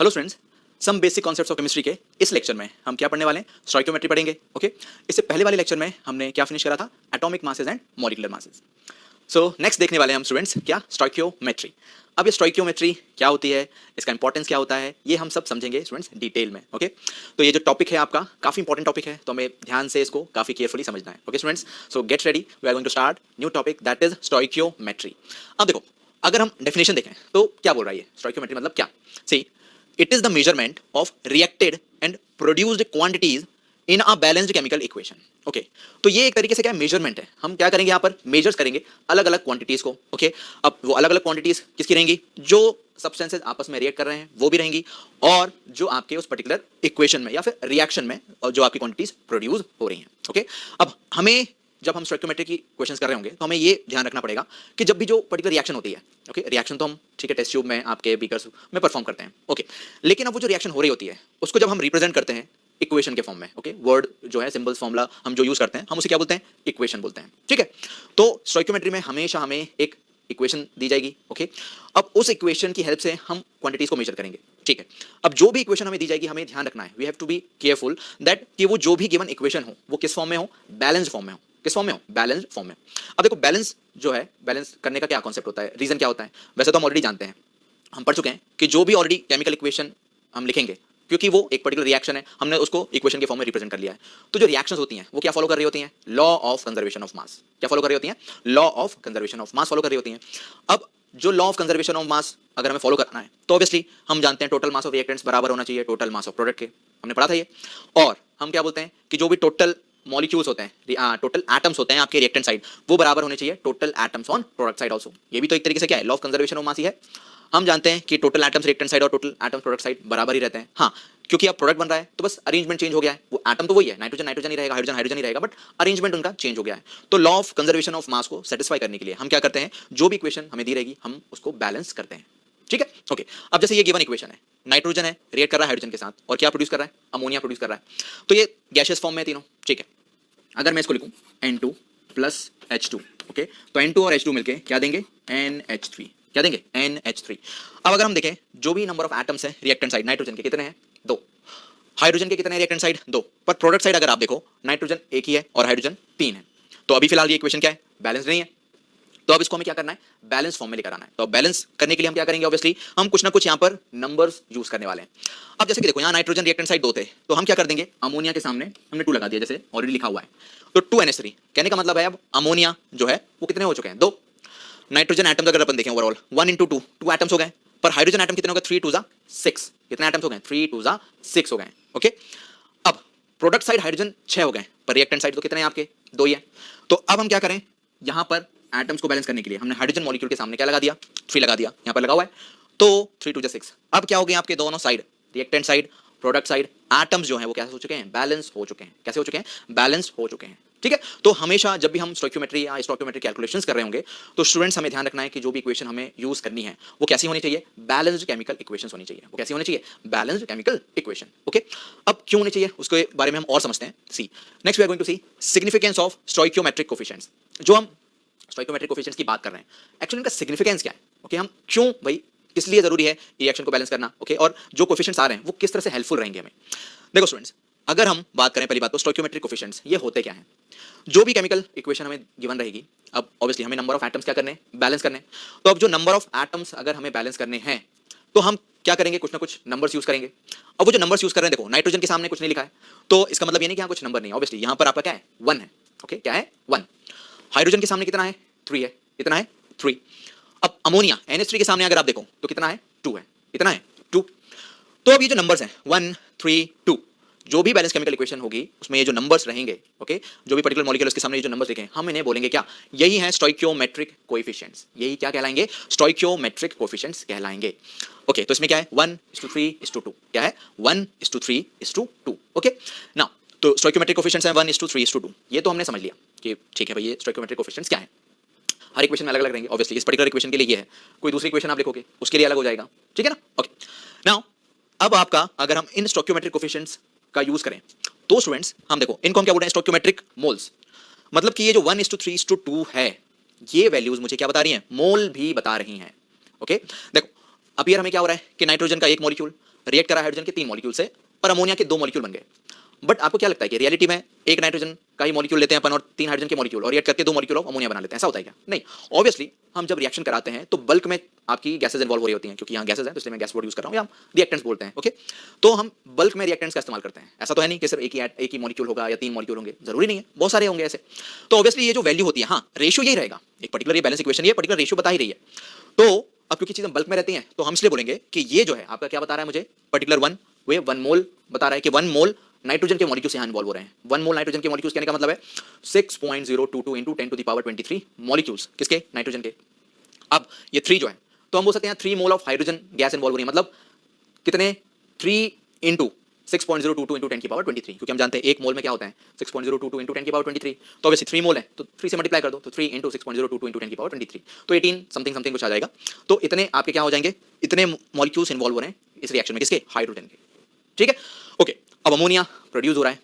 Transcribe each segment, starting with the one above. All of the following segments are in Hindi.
Hello students, some basic concepts of chemistry के इस लेक्चर में हम क्या पढ़ने वाले हैं? स्टोइकियोमेट्री पढ़ेंगे। ओके, इससे पहले वाले लेक्चर में हमने क्या फिनिश करा था? Atomic masses and molecular masses. So next देखने वाले हैं हम स्टूडेंट्स क्या? स्टोइकियोमेट्री। अब ये स्टोइकियोमेट्री क्या होती है, इसका इंपॉर्टेंस क्या होता है, ये हम सब समझेंगे स्टूडेंट्स डिटेल में। ओके, तो ये जो टॉपिक है आपका काफी इंपॉर्टेंट टॉपिक है, तो हमें ध्यान से इसको काफी केयरफुली समझना है। Okay students, so get ready, we are going to start new topic that is stoichiometry. अब देखो, अगर हम डेफिनेशन देखें तो क्या बोल रहा है ये स्टोइकियोमेट्री मतलब क्या? सी, it is the measurement of reacted and produced quantities in a balanced chemical equation. Okay, तो ये एक तरीके से क्या मेजरमेंट है। हम क्या करेंगे यहाँ पर? मेजर्स करेंगे अलग अलग क्वांटिटीज को। ओके, अब वो अलग अलग क्वांटिटीज किसकी रहेंगी? जो सब्सटेंसेस आपस में रिएक्ट कर रहे हैं वो भी रहेंगी, और जो आपके उस पर्टिकुलर इक्वेशन में या फिर रिएक्शन में और जो आपकी क्वांटिटीज प्रोड्यूस हो रही हैं। ओके, अब हमें जब हम स्टोइकियोमेट्री की क्वेश्चंस कर रहे होंगे तो हमें ये ध्यान रखना पड़ेगा कि जब भी जो पर्टिकुलर रिएक्शन होती है, ओके, रिएक्शन तो हम ठीक है टेस्ट ट्यूब में आपके बीकर्स में परफॉर्म करते हैं। ओके, लेकिन अब वो जो रिएक्शन हो रही होती है उसको जब हम रिप्रेजेंट करते हैं इक्वेशन के फॉर्म में, ओके, वर्ड जो है सिंबल्स फॉर्मूला हम जो यूज करते हैं हम उसे क्या बोलते हैं? इक्वेशन बोलते हैं। ठीक है, तो स्टोइकियोमेट्री में हमेशा हमें एक इक्वेशन दी जाएगी। ओके, अब उस इक्वेशन की हेल्प से हम क्वांटिटीज को मेजर करेंगे। ठीक है, अब जो भी इक्वेशन हमें दी जाएगी हमें ध्यान रखना है, we have to be careful that कि वो जो भी गिवन इक्वेशन हो वो किस फॉर्म में हो? बैलेंस्ड फॉर्म में हो। किस फॉर्म में हो? बैलेंस्ड फॉर्म में। अब देखो, बैलेंस जो है, बैलेंस करने का क्या कॉन्सेप्ट होता है, रीजन क्या होता है? वैसे तो हम ऑलरेडी जानते हैं, हम पढ़ चुके हैं कि जो भी ऑलरेडी केमिकल इक्वेशन हम लिखेंगे, क्योंकि वो एक पर्टिकुलर रिएक्शन है, हमने उसको इक्वेशन के फॉर्म में रिप्रेजेंट कर लिया है, तो जो रिएक्शंस होती हैं वो क्या फॉलो कर रही होती हैं? लॉ ऑफ कंजर्वेशन ऑफ मास। क्या फॉलो कर रही होती हैं? Law of conservation of mass follow कर रही होती हैं। अब जो लॉ ऑफ कंजर्वेशन ऑफ मास अगर हमें फॉलो करना है तो ऑब्वियसली हम जानते हैं टोटल मास ऑफ रिएक्टेंट्स बराबर होना चाहिए टोटल मास ऑफ प्रोडक्ट के, हमने पढ़ा था ये। और हम क्या बोलते हैं कि जो भी टोटल मॉलिक्यूल्स होते हैं, टोटल एटम्स होते हैं आपके रिएक्टेंट साइड, वो बराबर होने चाहिए total atoms on product side also. ये भी तो एक तरीके से क्या है? Law of conservation of mass ही है। हम जानते हैं कि टोटल एटम्स रिएक्टेंट साइड और टोटल एटम्स प्रोडक्ट साइड बराबर ही रहते हैं। हाँ, क्योंकि अब प्रोडक्ट बन रहा है तो बस अरेंजमेंट चेंज हो गया है, वो एटम तो वही है, नाइट्रोजन नाइट्रोजन ही रहेगा, हाइड्रोजन हाइड्रोजन ही रहेगा, बट अरेंजमेंट उनका चेंज हो गया है। तो लॉ ऑफ कंजर्वेशन ऑफ मास को सेटिस्फाई करने के लिए हम क्या करते हैं? जो भी इक्वेशन हमें दी रहेगी हम उसको बैलेंस करते हैं। ठीक है, ओके। अब जैसे ये गिवन इक्वेशन है, नाइट्रोजन है, रिएक्ट कर रहा है हाइड्रोजन के साथ और क्या प्रोड्यूस कर रहा है? अमोनिया प्रोड्यूस कर रहा है। तो ये गैसियस फॉर्म में तीनों। ठीक है, अगर मैं इसको लिखूं N2 प्लस H2, ओके, तो N2 और H2 मिलके क्या देंगे? NH3। क्या देंगे? NH3। अब अगर हम देखें जो भी नंबर ऑफ एटम्स है रिएक्टेंट साइड, नाइट्रोजन के कितने हैं? 2। हाइड्रोजन के कितने हैं रिएक्टेंट साइड? 2। पर प्रोडक्ट साइड अगर आप देखो, नाइट्रोजन 1 ही है और हाइड्रोजन 3 है। तो अभी फिलहाल ये इक्वेशन क्या है? बैलेंस नहीं है। तो अब इसको हमें क्या करना है? बैलेंस फॉर्म में लेकर आना है। तो बैलेंस करने के लिए हम क्या करेंगे? ऑब्वियसली हम कुछ ना कुछ यहाँ पर नंबर्स यूज करने वाले हैं। अब जैसे कि देखो, यहाँ नाइट्रोजन रिएक्टेंट साइड 2 थे, तो हम क्या कर देंगे? अमोनिया के सामने हमने 2 लगा दिया, जैसे ऑलरेडी लिखा हुआ है, तो 2NH3। कहने का मतलब है अब अमोनिया जो है वो कितने हो चुके हैं? 2। नाइट्रोजन एटम्स अगर अपन देखें ओवरऑल 1 into 2, 2 एटम्स हो गए, पर हाइड्रोजन एटम कितने हो गए? 3 2 6। कितने एटम्स हो गए? 3 2 6 हो गए। ओके, अब प्रोडक्ट साइड हाइड्रोजन 6 हो गए, पर रिएक्टेंट साइड तो कितने हैं आपके? 2 ही है। तो अब हम क्या करें? यहाँ पर एटम्स को बैलेंस करने के लिए हमने हाइड्रोजन मॉलिक्यूल के सामने क्या लगा दिया? 3 लगा दिया, यहाँ पर लगा हुआ है, तो 3 2 6। अब क्या हो गए आपके दोनों side, reactant side, product side, atoms जो हैं वो कैसे हो चुके हैं? बैलेंस हो चुके हैं। कैसे हो चुके हैं? बैलेंस हो चुके हैं। ठीक है, तो हमेशा जब भी हम स्टोइकियोमेट्री या स्टोइकियोमेट्री कैलकुलेशंस कर रहे होंगे तो स्टूडेंट्स हमें ध्यान रखना है कि जो भी इक्वेशन हमें यूज करनी है वो कैसी होनी चाहिए? बैलेंस्ड केमिकल इक्वेशंस होनी चाहिए। वो कैसी होनी चाहिए? Balanced chemical equation. ओके, अब क्यों होनी चाहिए उसके बारे में हम और समझते हैं। See, next we are going to see significance of stoichiometric coefficients. जो हम स्टोइकियोमेट्रिक कोफिशिएंट्स की बात कर रहे हैं, एक्चुअली इनका सिग्निफिकेंस क्या है? ओके, हम क्यों भाई किस लिए जरूरी है रिएक्शन को बैलेंस करना? ओके, और जो कोफिशिएंट्स आ रहे हैं वो किस तरह से हेल्पफुल रहेंगे हमें? देखो स्टूडेंट्स, अगर हम बात करें पहली बात तो स्टोइकियोमेट्रिक कोफिशिएंट्स ये होते क्या हैं? जो भी केमिकल इक्वेशन हमें गिवन रहेगी, अब ऑब्वियसली हमें नंबर ऑफ एटम्स क्या करने हैं? बैलेंस करने हैं। तो अब जो नंबर ऑफ एटम्स अगर हमें बैलेंस करने हैं तो हम क्या करेंगे? कुछ ना कुछ नंबर्स यूज करेंगे। अब वो जो नंबर्स यूज कर रहे हैं, देखो नाइट्रोजन के सामने कुछ नहीं लिखा है, तो इसका मतलब ये नहीं कि यहाँ कुछ नंबर नहीं है। ऑब्वियसली यहाँ पर आपका क्या है? 1 है। ओके, क्या है? 1। हाइड्रोजन के सामने कितना है? 3 है। कितना है? 3। अब अमोनिया NH3 के सामने अगर आप देखो तो कितना है? 2 है। कितना है? 2। तो अब ये जो नंबर्स हैं 1 3 2, जो भी बैलेंस केमिकल इक्वेशन होगी उसमें ये जो नंबर्स रहेंगे, ओके, जो भी पर्टिकुलर मॉलिक्यूल के सामने ये जो नंबर्स लिखे हैं हम इन्हें बोलेंगे क्या? यही है स्टोइकियोमेट्रिक कोएफिशिएंट्स। यही क्या कहलाएंगे? स्टोइकियोमेट्रिक कोएफिशिएंट्स कहलाएंगे। ओके, तो इसमें क्या है? 1:3:2। क्या है? 1:3:2। ओके, नाउ तो स्टोइकियोमेट्रिक कोएफिशिएंट्स हैं 1:3:2। ये तो हमने समझ लिया कि ठीक है भाई ये स्टोइकियोमेट्रिक कोएफिशिएंट्स क्या है। हर इक्वेशन में अलग अलग रहेंगे। ऑब्वियसली इस पर्टिकुलर इक्वेशन के लिए ये है, कोई दूसरी इक्वेशन आप लिखोगे उसके लिए अलग हो जाएगा। ठीक है ना? ओके, नाउ अब आपका अगर हम इन स्टोइकियोमेट्रिक कोएफिशिएंट्स का यूज करें तो स्टूडेंट्स हम देखो इनको हम क्या बोल रहे हैं? Stoichiometric moles. मतलब कि ये जो 1:3:2 है, ये वैल्यूज मुझे क्या बता रही हैं? मोल भी बता रही हैं। ओके, देखो अब यार हमें क्या हो रहा है कि नाइट्रोजन का एक मॉलिक्यूल रिएक्ट करा हाइड्रोजन के 3 मॉलिक्यूल से और अमोनिया के 2 मॉलिक्यूल बन गए। बट आपको क्या लगता है कि रियलिटी में एक नाइट्रोजन का ही मॉलिक्यूल लेते हैं अपन और 3 हाइड्रोजन के मॉलिक्यूल और रिएक्ट करके 2 मॉलिक्यूल ऑफ अमोनिया बना लेते हैं, ऐसा होता है क्या? नहीं। ऑब्वियसली हम जब रिएक्शन कराते हैं तो बल्क में आपकी गैसेज इन्वॉल्व हो रही होती हैं, क्योंकि यहाँ गैसेज है तो इसलिए मैं गैस वर्ड यूज कर रहा हूँ, या हम रिएक्टेंट्स बोलते हैं। ओके, तो हम बल्क में रिएक्टेंट्स का इस्तेमाल करते हैं। ऐसा तो है नहीं कि सिर्फ एक ही मॉलिक्यूल होगा या 3 मॉलिक्यूल होंगे, जरूरी नहीं है, बहुत सारे होंगे ऐसे। तो ऑब्वियसली ये जो वैल्यू होती है, हाँ रेशियो यही रहेगा, एक पर्टिकुलर ये बैलेंस इक्वेशन ये पर्टिकुलर रेशियो बता ही रही है। तो अब क्योंकि चीजें बल्क में रहती हैं तो हम इसलिए बोलेंगे कि ये जो है आपका क्या बता रहा है मुझे, पर्टिकुलर 1 मोल बता रहा है कि 1 मोल नाइट्रोजन के मॉलिक्यूल्स यहां इन्वॉल्व हो रहे हैं। 1 मोल नाइट्रोजन के मॉलिक्यूल्स कहने का मतलब है 6.022 into 10 to the power 23 molecules किसके, नाइट्रोजन के। अब ये 3 जो है तो हम बोल सकते हैं 3 mole of hydrogen gas involve हो रही है, मतलब कितने, 3 into 6.022 into 10 की पावर 23, क्योंकि हम जानते हैं 1 मोल में क्या होता है 6.022 into 10 की पावर 23, तो ऑब्वियसली 3 मोल है तो 3 से मल्टीप्लाई कर दो, तो 3 into 6.022 into 10 की पावर 23, तो 18 समथिंग समथिंग कुछ आ जाएगा। तो इतने आपके क्या हो जाएंगे, इतने मॉलिक्यूल्स इन्वॉल्व हो रहे हैं इस रिएक्शन में, किसके, हाइड्रोजन के। ठीक है, ओके। अब अमोनिया प्रोड्यूस हो रहा है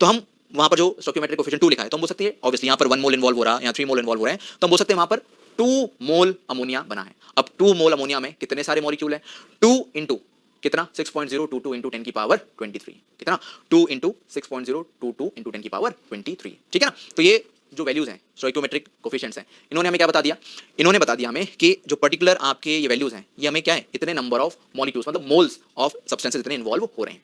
तो हम वहां पर जो स्टोइकियोमेट्रिक कोएफिशिएंट 2 लिखा है तो हम बोल सकते हैं ऑब्वियसली यहां पर 1 मोल इन्वॉल्व हो रहा है, यहाँ 3 मोल इन्वॉल्व हो रहे हैं, तो हम बोल सकते हैं वहां पर 2 मोल अमोनिया बना है। अब 2 मोल अमोनिया में कितने सारे मॉलिक्यूल है, 2 इंटू कितना, 6.022 into 10 की पावर 23, कितना, 2 इंटू 6.022 into 10 की पावर 23। ठीक है ना, तो ये जो वैल्यूज हैं स्टोइकियोमेट्रिक कोएफिशिएंट्स हैं, इन्होंने हमें क्या बता दिया, इन्होंने बता दिया हमें कि जो पर्टिकुलर आपके ये वैल्यूज हैं ये हमें क्या है, इतने नंबर ऑफ मॉलिक्यूल्स मतलब मोल्स ऑफ सब्सटेंसेस इतने इन्वॉल्व हो रहे हैं।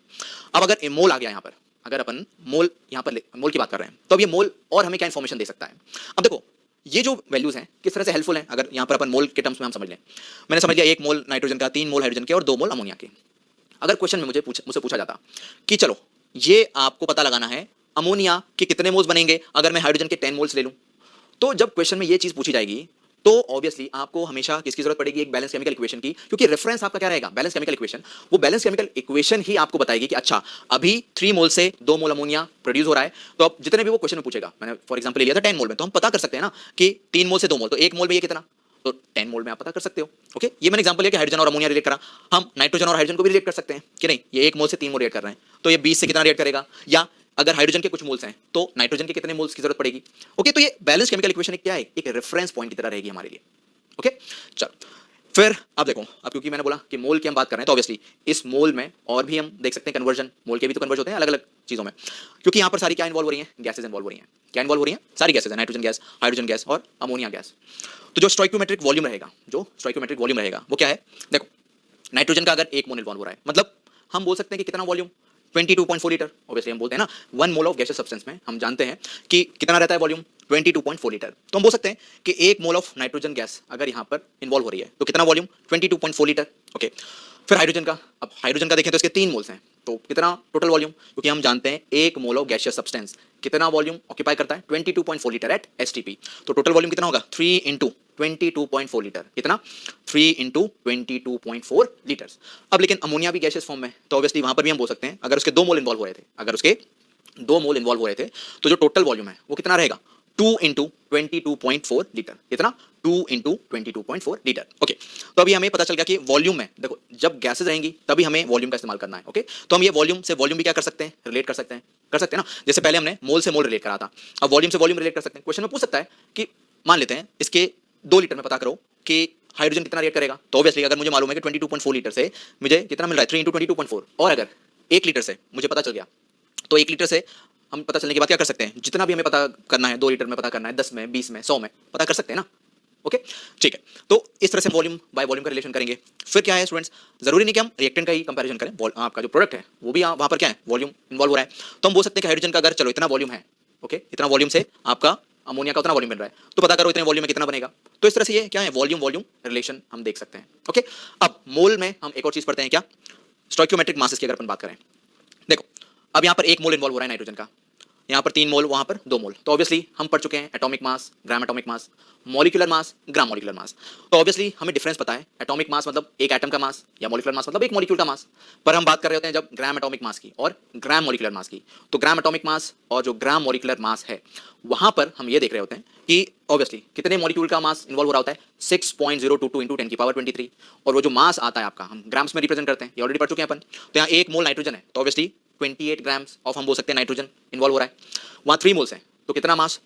अब अगर मोल आ गया यहाँ पर, अगर अपन मोल यहाँ पर मोल की बात कर रहे हैं तो अब ये मोल और हमें क्या इन्फॉर्मेशन दे सकता है। अब देखो ये जो वैल्यूज हैं किस तरह से हेल्पफुल हैं, अगर यहाँ पर अपन मोल के टर्म्स में हम समझ लें, मैंने समझ लिया 1 मोल नाइट्रोजन का, 3 मोल हाइड्रोजन के और 2 मोल अमोनिया के। अगर क्वेश्चन में मुझसे पूछा जाता कि चलो ये आपको पता लगाना है अमोनिया के कितने मोल्स बनेंगे अगर मैं हाइड्रोजन के 10 मोल्स ले लूं, तो जब क्वेश्चन में ये चीज पूछी जाएगी तो ऑब्वियसली आपको हमेशा किसकी जरूरत पड़ेगी, एक बैलेंस केमिकल इक्वेशन की, क्योंकि रेफरेंस आपका क्या रहेगा, बैलेंस केमिकल इक्वेशन। वो बैलेंस केमिकल इक्वेशन ही आपको बताएगी कि अच्छा अभी 3 मोल से 2 मोल अमोनिया प्रोड्यूस हो रहा है, तो अब जितने भी वो क्वेश्चन में पूछेगा, मैंने फॉर एग्जांपल ले लिया था 10 मोल में, तो हम पता कर सकते हैं ना कि 3 मोल से 2 मोल, तो 1 मोल में ये कितना, तो 10 मोल में आप पता कर सकते हो। ओके, ये मैंने एग्जांपल लिया कि हाइड्रोजन और अमोनिया रिलेट करा, हम नाइट्रोजन और हाइड्रोजन को भी रिलेट कर सकते हैं कि नहीं, ये 1 मोल से 3 मोल रिलेट कर रहे हैं तो ये 20 से कितना रिलेट करेगा, या अगर हाइड्रोजन के कुछ मोल्स हैं तो नाइट्रोजन के कितने मोल्स की जरूरत पड़ेगी। ओके, तो ये बैलेंस केमिकल इक्वेशन क्या है, एक रेफरेंस पॉइंट की तरह रहेगी हमारे लिए। ओके, चलो फिर अब देखो, अब क्योंकि मैंने बोला कि मोल की हम बात कर रहे हैं तो ऑब्वियसली इस मोल में और भी हम देख सकते हैं कन्वर्जन, मोल के भी तो कन्वर्ज होते हैं अलग अलग चीजों में, क्योंकि यहाँ पर सारी क्या इन्वॉल्व हो रही हैं, गैसेज इन्वॉल्व हो रही हैं। क्या इन्वॉल्व हो रही हैं, सारी गैसेज है, नाइट्रोजन गैस, हाइड्रोजन गैस और अमोनिया गैस। तो जो स्टोइकियोमेट्रिक वॉल्यूम रहेगा, वो क्या है, देखो नाइट्रोजन का अगर 1 मोल इन्वॉल्व हो रहा है मतलब हम बोल सकते हैं कि कितना वॉल्यूम, 22.4 लीटर। ऑब्वियसली हम बोलते हैं ना 1 मोल ऑफ गैसियस सब्सटेंस में हम जानते हैं कि कितना रहता है वॉल्यूम, 22.4 लीटर। तो हम बोल सकते हैं कि 1 मोल ऑफ नाइट्रोजन गैस अगर यहाँ पर इन्वॉल्व हो रही है तो कितना वॉल्यूम, 22.4 लीटर। ओके, फिर हाइड्रोजन का, अब हाइड्रोजन का देखें तो इसके 3 मोल्स हैं तो कितना टोटल वॉल्यूम, क्योंकि हम जानते हैं 1 मोल ऑफ गैसियस सब्सटेंस कितना वॉल्यूम ऑक्यूपाई करता है, 22.4 लीटर एट एसटीपी। तो टोटल वॉल्यूम कितना होगा, 3 इंटू 22.4 लीटर, कितना, 3 इंटू 22.4 लीटर्स। अब लेकिन अमोनिया भी गैसियस फॉर्म में तो ऑब्वियसली वहां पर भी हम बोल सकते हैं अगर उसके 2 मोल इन्वॉल्व हो रहे थे, अगर उसके 2 मोल इन्वॉल्व हो रहे थे तो जो टोटल वॉल्यूम है वो कितना रहेगा, 2 इंटू 22.4 लीटर, कितना, 2 इंटू 22.4 लीटर। ओके, तो अभी हमें पता चल गया कि वॉल्यूम में देखो जब गैसेज रहेंगी तभी हमें वॉल्यूम का इस्तेमाल करना है। ओके, तो हम ये वॉल्यूम से वॉल्यूम भी क्या कर सकते हैं, रिलेट कर सकते हैं ना, जैसे पहले हमने मोल से मोल रिलेट करा था, अब वॉल्यूम से वॉल्यूम रिलेट कर सकते हैं। क्वेश्चन में पूछ सकता है कि मान लेते हैं इसके 2 लीटर में पता करो कि हाइड्रोजन कितना रिएक्ट करेगा, तो ऑब्वियसली अगर मुझे मालूम है कि 22.4 लीटर से मुझे कितना मिल रहा है, 3 इंटू 22.4, और अगर 1 लीटर से मुझे पता चल गया तो 1 लीटर से हम पता चलने के बाद क्या कर सकते हैं, जितना भी हमें पता करना है 2 लीटर में पता करना है, 10 में, 20 में, 100 में पता कर सकते हैं ना। ओके, ठीक है, तो इस तरह से वॉल्यूम बाय वॉल्यूम का रिलेशन करेंगे। फिर क्या है स्टूडेंट्स, जरूरी नहीं कि हम रिएक्टेंट का ही कंपैरिजन करें, आपका जो प्रोडक्ट है वो भी वहां पर क्या है, वॉल्यूम इन्वॉल्व हो रहा है, तो हम बोल सकते हैं कि हाइड्रोजन का अगर चलो इतना वॉल्यूम है, ओके, इतना वॉल्यूम से आपका अमोनिया का उतना वॉल्यूम मिल रहा है, तो पता करो इतने वॉल्यूम में कितना बनेगा। तो इस तरह से ये क्या है, वॉल्यूम वॉल्यूम रिलेशन हम देख सकते हैं। ओके, अब मोल में हम एक और चीज पढ़ते हैं, क्या, स्टोइकियोमेट्रिक मासेस की अगर अपन बात करें, देखो अब यहाँ पर 1 मोल इन्वॉल्व हो रहा है नाइट्रोजन का, यहाँ पर 3 मोल, वहां पर 2 मोल, तो ऑब्वियसली हम पढ़ चुके हैं atomic mass, gram atomic mass, molecular mass, gram molecular mass. तो ऑब्वियसली हमें डिफरेंस पता है, एटॉमिक मास मतलब एक एटम का मास, या मॉलिक्यूलर मास मतलब एक मॉलिक्यूल का मास, पर हम बात कर रहे होते हैं जब ग्राम एटॉमिक मास की और ग्राम मॉलिक्यूलर मास की। तो ग्राम एटॉमिक मास और जो ग्राम मॉलिक्यूलर मास है वहां पर हम ये देख रहे होते हैं कि ऑब्वियसली कितने मॉलिक्यूल का मास इन्वॉल्व हो रहा होता है, 6.022 इंटू 10 की पावर 23, और वो जो मास आता है आपका हम ग्राम्स में रिप्रेजेंट करते हैं, ये ऑलरेडी पढ़ चुके हैं अपन। तो यहाँ 1 मोल नाइट्रोजन है तो ऑब्वियसली 28 ग्राम्स ऑफ हम बोल सकते हैं नाइट्रोजन इन्वॉल्व हो रहा है, वहाँ 3 मोल्स हैं तो कितना मास,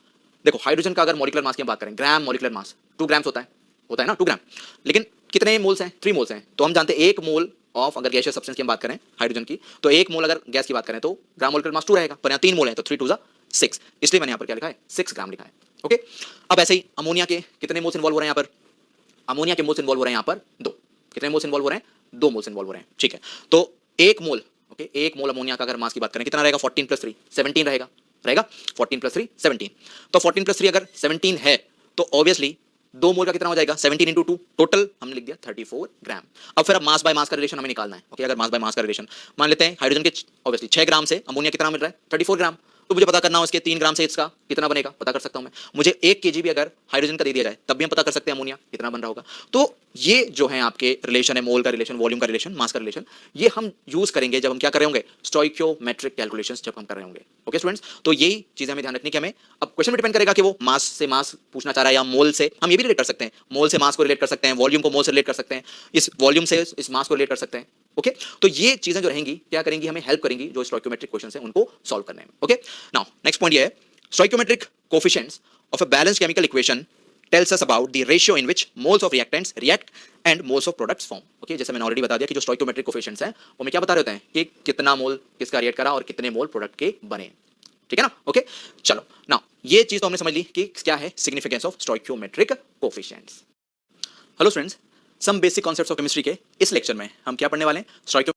देखो हाइड्रोजन का अगर मॉलिक्यूलर मास की बात करें, ग्राम मॉलिक्यूलर मास 2 ग्राम्स होता है ना, 2 ग्राम, लेकिन कितने मोल्स हैं, 3 मोल्स हैं, तो हम जानते हैं 1 मोल ऑफ, अगर गैसियस सब्सटेंस की हम बात करें हाइड्रोजन की, तो 1 मोल अगर गैस की बात करें तो ग्राम मोलिकुलर मास 2 रहेगा, पर यहाँ 3 मोल है तो 3 2 6, इसलिए मैंने यहाँ पर क्या लिखा है 6 ग्राम लिखा है। ओके, अब ऐसे ही अमोनिया के कितने मोल्स इन्वॉल्व हो रहे हैं यहाँ पर? अमोनिया के मोल्स इन्वॉल्व हो रहे हैं यहाँ पर 2। कितने मोल्स इन्वॉल्व हो रहे हैं? 2 मोल्स इन्वॉल्व हो रहे हैं। ठीक है, तो 1 मोल, ओके, 1 मोल अमोनिया का अगर मास की बात करें कितना रहेगा? 14 + 3 17 रहेगा, 14 + 3 17। तो 14 + 3 अगर 17 है तो ऑब्वियसली 2 मोल का कितना हो जाएगा? 17 × 2, टोटल हमने लिख दिया 34 ग्राम। अब फिर अब मास बाय मास का रिलेशन हमें निकालना है। ओके, अगर मास बाय मास का रिलेशन मान लेते हैं हाइड्रोजन के ऑब्वियसली 6 ग्राम से अमोनिया कितना मिल रहा है? 34 ग्राम। तो मुझे पता करना हो इसके 3 ग्राम से इसका कितना बनेगा, पता कर सकता हूं मैं। मुझे 1 kg भी अगर हाइड्रोजन का दे दिया जाए तब भी हम पता कर सकते हैं अमोनिया कितना बन रहा होगा। तो ये जो है आपके रिलेशन है, मोल का रिलेशन, वॉल्यूम का रिलेशन, मास का रिलेशन, ये हम यूज करेंगे जब हम क्या कर रहे होंगे? स्टोइकियोमेट्रिक कैलकुलेशंस जब हम कर रहे होंगे। ओके स्टूडेंट्स, तो यही चीजें हमें ध्यान रखनी कि हमें अब क्वेश्चन में डिपेंड करेगा कि वो मास से मास पूछना चाह रहा है या मोल से। हम ये भी रिलेट कर सकते हैं, मोल से मास को रिलेट कर सकते हैं, वॉल्यूम को मोल से रिलेट कर सकते हैं, इस वॉल्यूम से इस मास को रिलेट कर सकते हैं। ओके, तो ये चीजें जो रहेंगी क्या करेंगी? हमें हेल्प करेंगी जो स्टोइकियोमेट्रिक क्वेश्चंस हैं उनको सॉल्व करने में। ओके, नाउ नेक्स्ट पॉइंट ये है, stoichiometric coefficients of a balanced chemical equation tells us about the ratio in which moles of reactants react and moles of products form. Okay, जैसे मैंने ऑलरेडी बता दिया कि जो स्टोइकियोमेट्रिक कोएफिशिएंट्स हैं वो हमें क्या बता रहे होते हैं कि कितना मोल किसका रिएक्ट करा और कितने मोल प्रोडक्ट के बने। ठीक है ना? ओके, चलो नाउ ये चीज तो हमने समझ ली कि क्या है significance of stoichiometric coefficients. Hello friends, some basic concepts of chemistry के इस लेक्चर में हम क्या पढ़ने वाले हैं? स्टोइकियो